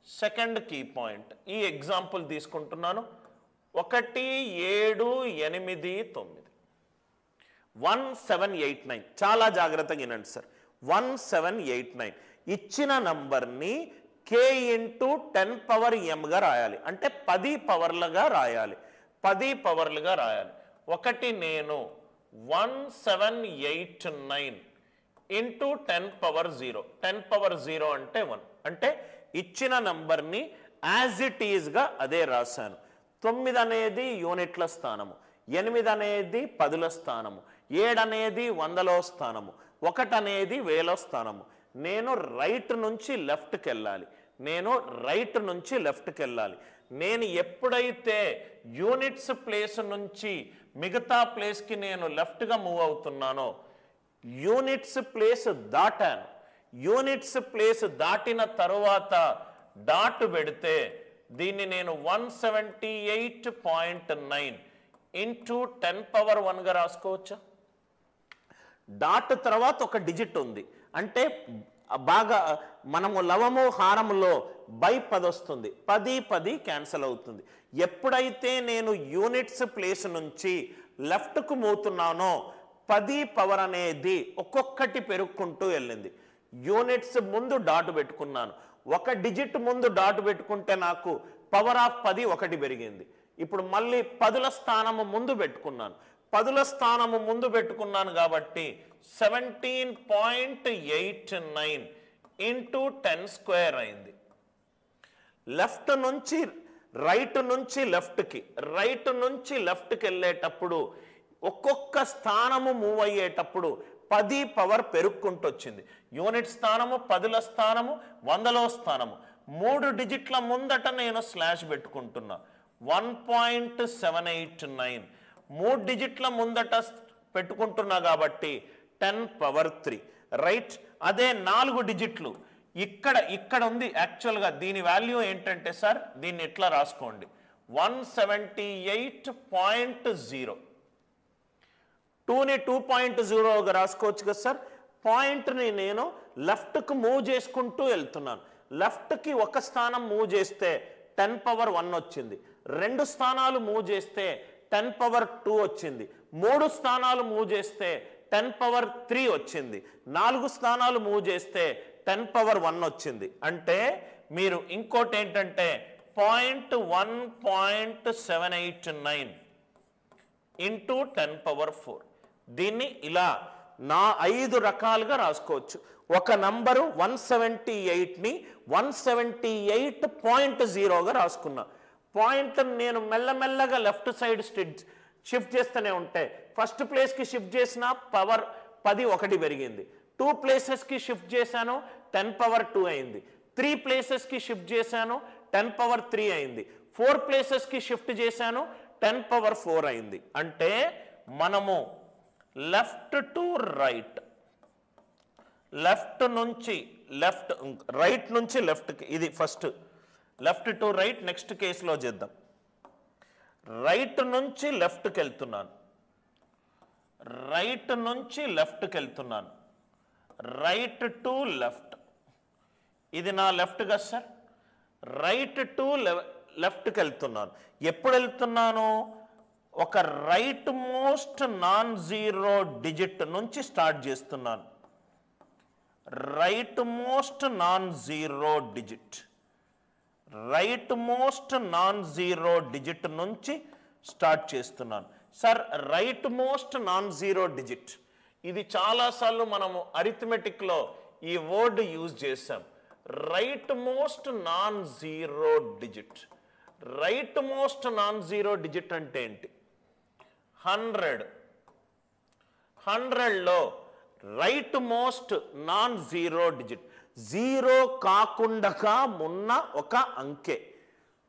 Second key point. ఈ example తీసుకుంటున్నాను. 1 7 8 9 1789. చాలా జాగ్రత్తగా వినండి సార్. 1789 ఇచ్చిన నంబర్ని k ఇంటూ 10 పవర్ mగా రాయాలి. అంటే 10 పవర్లుగా రాయాలి. 10 పవర్లుగా రాయాలి. ఒకటి నేను 1789 ఇంటూ 10 పవర్ 0. 10 పవర్ 0 అంటే 1. అంటే ఇచ్చిన నంబర్ని యాజ్ ఇట్ ఈజ్గా అదే రాశాను. 9 అనేది యూనిట్ల స్థానము, 8 అనేది 10ల స్థానము, 7 అనేది 100లో స్థానము, 1 అనేది 1000లో స్థానము. నేను రైట్ నుంచి లెఫ్ట్కి వెళ్ళాలి. నేను ఎప్పుడైతే యూనిట్స్ ప్లేస్ నుంచి మిగతా ప్లేస్కి నేను లెఫ్ట్గా మూవ్ అవుతున్నానో యూనిట్స్ ప్లేస్ దాటాను. యూనిట్స్ ప్లేస్ దాటిన తరువాత డాట్ పెడితే దీన్ని నేను 178.9 ఇంటూ 10 పవర్ 1గా రాసుకోవచ్చా? డాట్ తర్వాత ఒక డిజిట్ ఉంది అంటే బాగా మనము లవము హారములో బై 10 వస్తుంది. 10 క్యాన్సల్ అవుతుంది. ఎప్పుడైతే నేను యూనిట్స్ ప్లేస్ నుంచి లెఫ్ట్కు మూతున్నానో 10 పవర్ అనేది ఒక్కొక్కటి పెరుక్కుంటూ వెళ్ళింది. యూనిట్స్ ముందు డాట్ పెట్టుకున్నాను. ఒక డిజిట్ ముందు డాట్ పెట్టుకుంటే నాకు పవర్ ఆఫ్ 10 1 పెరిగింది. ఇప్పుడు మళ్ళీ 10ల స్థానము ముందు పెట్టుకున్నాను. 10ల స్థానము ముందు పెట్టుకున్నాను కాబట్టి 17.89 ఇంటూ 10 స్క్వేర్ అయింది. లెఫ్ట్ నుంచి రైట్ నుంచి లెఫ్ట్కి వెళ్ళేటప్పుడు ఒక్కొక్క స్థానము మూవ్ అయ్యేటప్పుడు 10 పవర్ పెరుక్కుంటూ వచ్చింది. యూనిట్ స్థానము, 10ల స్థానము, 100లో స్థానము. 3 డిజిట్ల ముందట నేను స్లాష్ పెట్టుకుంటున్నా. 1.789 3 డిజిట్ల ముందట పెట్టుకుంటున్నా కాబట్టి 10 పవర్ 3 రైట్. అదే 4 డిజిట్లు ఇక్కడ ఉంది. యాక్చువల్గా దీని వాల్యూ ఏంటంటే సార్ దీన్ని ఎట్లా రాసుకోండి 178.0. 2ని 2.0గా రాసుకోవచ్చు కదా సార్. పాయింట్ని నేను లెఫ్ట్కి మూవ్ చేసుకుంటూ వెళ్తున్నాను. లెఫ్ట్కి ఒక స్థానం మూవ్ చేస్తే 10 పవర్ 1 వచ్చింది. 2 స్థానాలు మూవ్ చేస్తే 10 పవర్ 2 వచ్చింది. 3 స్థానాలు మూవ్ చేస్తే 10 పవర్ 3 వచ్చింది. 4 స్థానాలు మూవ్ చేస్తే 10 పవర్ 1 వచ్చింది. అంటే మీరు ఇంకోటి ఏంటంటే 1.789 ఇంటూ 10 పవర్ 4. దీన్ని ఇలా 5 రకాలుగా రాసుకోవచ్చు. ఒక నంబరు 178ని 178.0గా రాసుకున్నా. పాయింట్ నేను మెల్లమెల్లగా లెఫ్ట్ సైడ్ షిఫ్ట్ చేస్తూనే ఉంటే ఫస్ట్ ప్లేస్కి షిఫ్ట్ చేసిన పవర్ 10 1 పెరిగింది. 2 ప్లేసెస్కి షిఫ్ట్ చేశాను 10 పవర్ 2 అయింది. 3 ప్లేసెస్కి షిఫ్ట్ చేశాను 10 పవర్ 3 అయింది. 4 ప్లేసెస్కి షిఫ్ట్ చేశాను 10 పవర్ 4 అయింది. అంటే మనము లెఫ్ట్ టు రైట్, రైట్ నుంచి లెఫ్ట్కి, ఇది first left to right. Next కేసులో చేద్దాం. రైట్ నుంచి లెఫ్ట్కి వెళ్తున్నాను, రైట్ టు లెఫ్ట్. ఇది నా లెఫ్ట్ కదా సార్. రైట్ టు లెఫ్ట్కి వెళ్తున్నాను. ఎప్పుడు వెళ్తున్నాను? ఒక right most non zero digit నుంచి స్టార్ట్ చేస్తున్నాను. Right most non zero digit నుంచి స్టార్ట్ చేస్తున్నాను. Sir right most non zero digit ఇది చాలాసార్లు మనము అరిథమెటిక్లో ఈ వర్డ్ యూజ్ చేసాం. Right most non zero digit. Right most non zero digit అంటే ఏంటి? 100లో right most non zero digit, zero కాకుండా ఉన్న ఒక అంకె.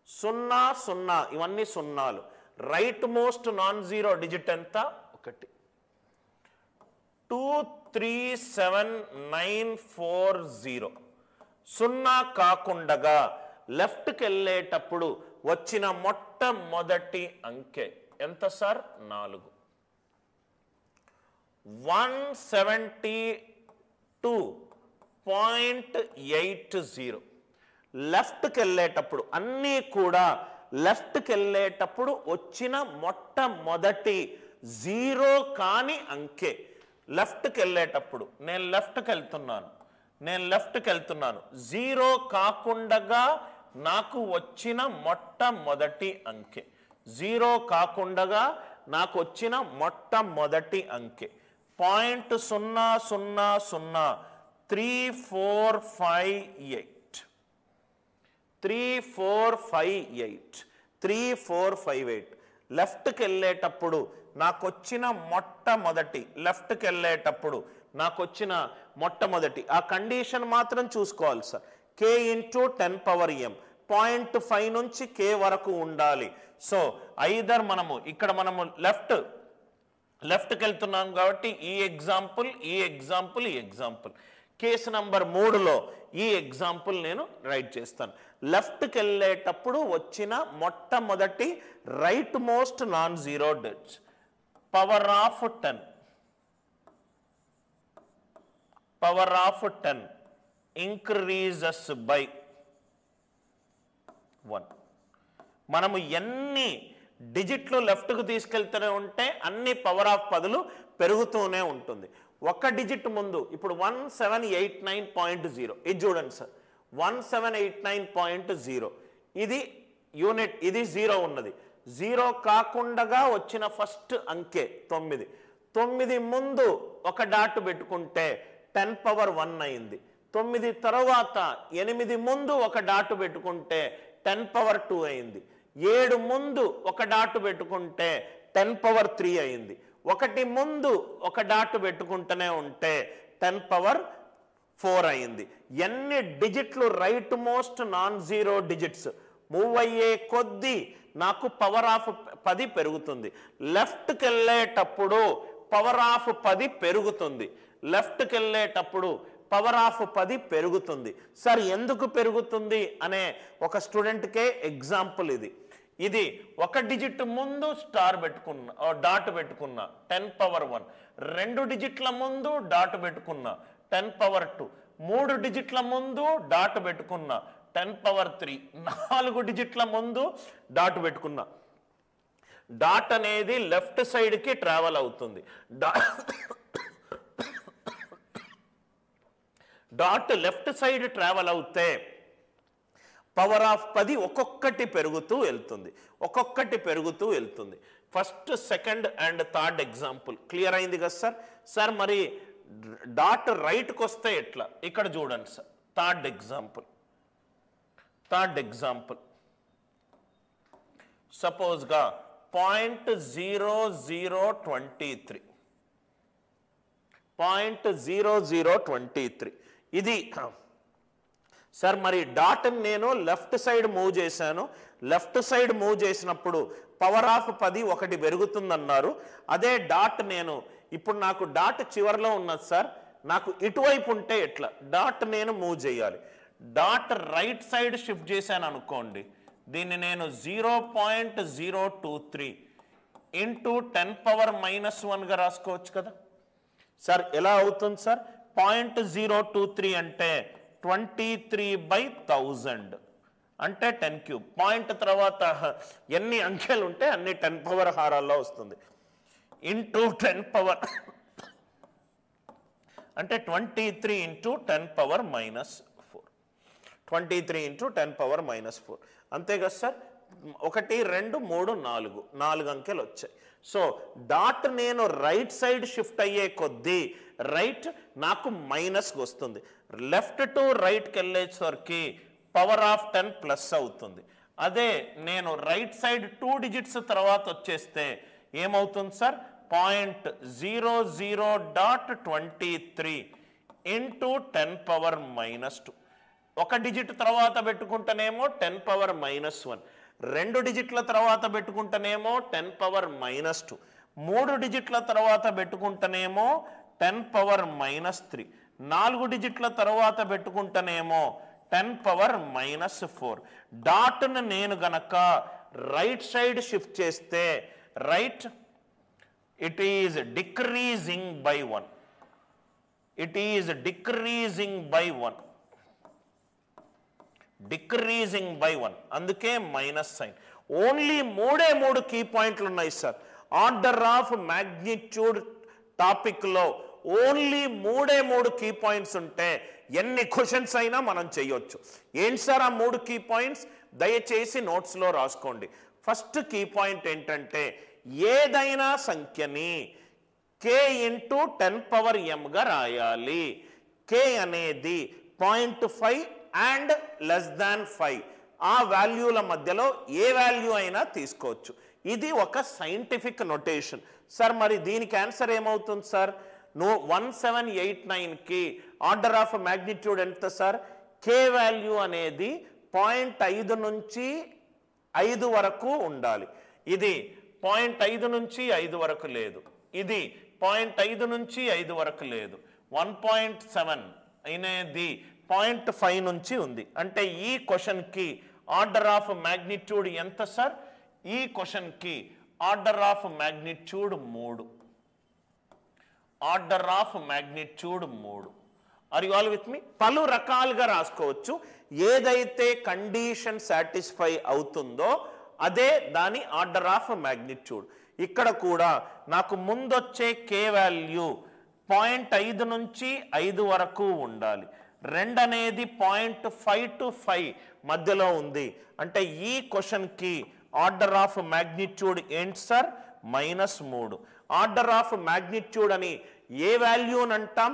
0 0 ఇవన్నీ సున్నాలు. Right most non zero digit ఎంత? 1. 237940 0 కాకుండా లెఫ్ట్కి వెళ్ళేటప్పుడు వచ్చిన మొట్టమొదటి అంకె ఎంత సార్? 4. 172.80 లెఫ్ట్కి వెళ్ళేటప్పుడు అన్నీ కూడా లెఫ్ట్కి వెళ్ళేటప్పుడు వచ్చిన మొట్టమొదటి జీరో కాని అంకె. లెఫ్ట్కి వెళ్ళేటప్పుడు నేను లెఫ్ట్కి వెళ్తున్నాను, జీరో కాకుండా నాకు వచ్చిన మొట్టమొదటి అంకె, జీరో కాకుండా నాకు వచ్చిన మొట్టమొదటి అంకె 0.00345 3458 లెఫ్ట్కి వెళ్ళేటప్పుడు నాకు వచ్చిన మొట్టమొదటి ఆ కండిషన్ మాత్రం చూసుకోవాలి సార్. k × 10 పవర్ m 0.5 నుంచి k వరకు ఉండాలి. సో ఐదర్ మనము లెఫ్ట్కి వెళ్తున్నాం కాబట్టి ఈ ఎగ్జాంపుల్ కేసు నంబర్ 3లో ఈ ఎగ్జాంపుల్ నేను రైట్ చేస్తాను. లెఫ్ట్కి వెళ్ళేటప్పుడు వచ్చిన మొట్టమొదటి right most non zero digits power of 10 increases by 1. మనము ఎన్ని డిజిట్లు లెఫ్ట్కు తీసుకెళ్తూనే ఉంటే అన్ని పవర్ ఆఫ్ 10లు పెరుగుతూనే ఉంటుంది. ఒక డిజిట్ ముందు ఇప్పుడు 1789.0 ఇది చూడండి సార్, 1789.0 ఇది యూనిట్, ఇది 0 ఉన్నది. 0 కాకుండా వచ్చిన ఫస్ట్ అంకె 9 ముందు ఒక డాట్ పెట్టుకుంటే 10 పవర్ 1 అయింది. 9 తర్వాత 8 ముందు ఒక డాట్ పెట్టుకుంటే 10 పవర్ 2 అయింది. 7 ముందు ఒక డాట్ పెట్టుకుంటే 10 పవర్ 3 అయింది. 1 ముందు ఒక డాట్ పెట్టుకుంటూనే ఉంటే 10 పవర్ 4 అయింది. ఎన్ని డిజిట్లు right most non zero digits move అయ్యే కొద్దీ నాకు పవర్ ఆఫ్ 10 పెరుగుతుంది. లెఫ్ట్కి వెళ్ళేటప్పుడు పవర్ ఆఫ్ 10 పెరుగుతుంది. లెఫ్ట్కి వెళ్ళేటప్పుడు పవర్ ఆఫ్ 10 పెరుగుతుంది. సార్ ఎందుకు పెరుగుతుంది అనే ఒక స్టూడెంట్కే ఎగ్జాంపుల్ ఇది ఒక డిజిట్ ముందు డాట్ పెట్టుకున్నా 10 పవర్ 1, 2 డిజిట్ల ముందు డాట్ పెట్టుకున్నా 10 పవర్ 2, 3 డిజిట్ల ముందు డాట్ పెట్టుకున్నా 10 పవర్ 3, 4 డిజిట్ల ముందు డాట్ పెట్టుకున్నా. డాట్ అనేది లెఫ్ట్ సైడ్కి ట్రావెల్ అవుతుంది. డాట్ లెఫ్ట్ సైడ్ ట్రావెల్ అవుతే పవర్ ఆఫ్ 10 ఒక్కొక్కటి పెరుగుతూ వెళ్తుంది. First, second and third example clear అయింది కదా సార్. సార్ మరి డాట్ రైట్కి వస్తే ఎట్లా? ఇక్కడ చూడండి సార్, థర్డ్ ఎగ్జాంపుల్ సపోజ్గా 0.0023 ఇది సార్. మరి డాట్ నేను లెఫ్ట్ సైడ్ మూవ్ చేశాను. లెఫ్ట్ సైడ్ మూవ్ చేసినప్పుడు పవర్ ఆఫ్ 10 ఒకటి పెరుగుతుందన్నారు. అదే డాట్ నేను ఇప్పుడు నాకు డాట్ చివరిలో ఉన్నది సార్, నాకు ఇటువైపు ఉంటే ఎట్లా? డాట్ నేను మూవ్ చేయాలి. డాట్ రైట్ సైడ్ షిఫ్ట్ చేశాను అనుకోండి, దీన్ని నేను 0.023 ఇంటూ 10 పవర్ -1గా రాసుకోవచ్చు కదా సార్. ఎలా అవుతుంది సార్? 0.023 అంటే 23/1000 అంటే 10 క్యూబ్. పాయింట్ తర్వాత ఎన్ని అంకెలు ఉంటే అన్ని 10 పవర్ హారాల్లో వస్తుంది. ఇంటూ 10 పవర్ అంటే 23 ఇంటూ 10 పవర్ -4, 23 ఇంటూ 10 పవర్ -4 అంతే కదా సార్. 1 2 3 4 అంకెలు వచ్చాయి. సో డాట్ నేను రైట్ సైడ్ షిఫ్ట్ అయ్యే కొద్దీ రైట్ నాకు మైనస్కి వస్తుంది. లెఫ్ట్ టు రైట్కి వెళ్ళేసరికి పవర్ ఆఫ్ 10 ప్లస్ అవుతుంది. అదే నేను రైట్ సైడ్ 2 డిజిట్స్ తర్వాత వచ్చేస్తే ఏమవుతుంది సార్? 0.00.23 into 10 power -2. 1 డిజిట్ తర్వాత పెట్టుకుంటేనేమో 10 పవర్ -1, 2 డిజిట్ల తర్వాత పెట్టుకుంటేనేమో 10 పవర్ -2, 3 డిజిట్ల తర్వాత పెట్టుకుంటేనేమో 10 పవర్ -3, 4 డిజిట్ల తర్వాత పెట్టుకుంటేనేమో 10 పవర్ -4. డాట్ను నేను గనక రైట్ సైడ్ షిఫ్ట్ చేస్తే right it is decreasing by 1. Decreasing by 1, అందుకే మైనస్ సైన్. ఓన్లీ మూడు కీ పాయింట్లు ఉన్నాయి సార్. ఆర్డర్ ఆఫ్ మ్యాగ్నిట్యూడ్ టాపిక్లో ఓన్లీ మూడు కీ పాయింట్స్ ఉంటే ఎన్ని క్వశ్చన్స్ అయినా మనం చేయొచ్చు. ఏంటి సార్ ఆ 3 కీ పాయింట్స్? దయచేసి నోట్స్లో రాసుకోండి. ఫస్ట్ కీ పాయింట్ ఏంటంటే, ఏదైనా సంఖ్యని k ఇంటూ 10⁻m రాయాలి. k అనేది 0.5 అండ్ లెస్ దాన్ 5, ఆ వాల్యూల మధ్యలో ఏ వాల్యూ అయినా తీసుకోవచ్చు. ఇది ఒక సైంటిఫిక్ నొటేషన్ సార్. మరి దీనికి ఆన్సర్ ఏమవుతుంది సార్? 1789కి ఆర్డర్ ఆఫ్ మ్యాగ్నిట్యూడ్ ఎంత సార్? k వాల్యూ అనేది 0.5 నుంచి 5 వరకు ఉండాలి. ఇది 0.5 నుంచి 5 వరకు లేదు, ఇది 0.5 నుంచి 5 వరకు లేదు. 1.7 అనేది 0.5 నుంచి ఉంది. అంటే ఈ క్వశ్చన్కి ఆర్డర్ ఆఫ్ మ్యాగ్నిట్యూడ్ ఎంత సార్? ఈ క్వశ్చన్కి order of magnitude 3. Order of magnitude 3. Are you all with me? పలు రకాలుగా రాసుకోవచ్చు. ఏదైతే కండిషన్ సాటిస్ఫై అవుతుందో అదే దాని ఆర్డర్ ఆఫ్ మ్యాగ్నిట్యూడ్. ఇక్కడ కూడా నాకు ముందొచ్చే k వాల్యూ 0.5 నుంచి 5 వరకు ఉండాలి. 2 అనేది 0.5 to 5 మధ్యలో ఉంది. అంటే ఈ క్వశ్చన్కి ఆర్డర్ ఆఫ్ మ్యాగ్నిట్యూడ్ ఏంటి సార్? -3. ఆర్డర్ ఆఫ్ మ్యాగ్నిట్యూడ్ అని ఏ వాల్యూ అని అంటాం?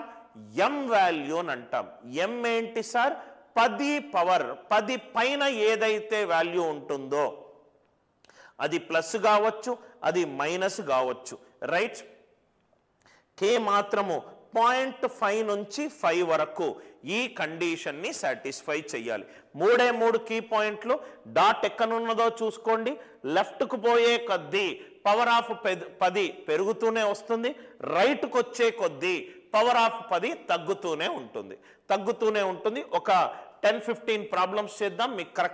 m వాల్యూ అని అంటాం. m ఏంటి సార్? 10 పైన ఏదైతే వాల్యూ ఉంటుందో అది ప్లస్ కావచ్చు, అది మైనస్ కావచ్చు, రైట్? k మాత్రము 0.5 నుంచి 5 వరకు ఈ కండిషన్ని సాటిస్ఫై చేయాలి. 3 కీ పాయింట్లు. డాట్ ఎక్కడున్నదో చూసుకోండి. లెఫ్ట్కు పోయే కొద్దీ పవర్ ఆఫ్ 10 పెరుగుతూనే వస్తుంది, రైట్కి వచ్చే కొద్దీ పవర్ ఆఫ్ 10 తగ్గుతూనే ఉంటుంది. ఒక 10-15 ప్రాబ్లమ్స్ చేద్దాం, మీకు కరెక్ట్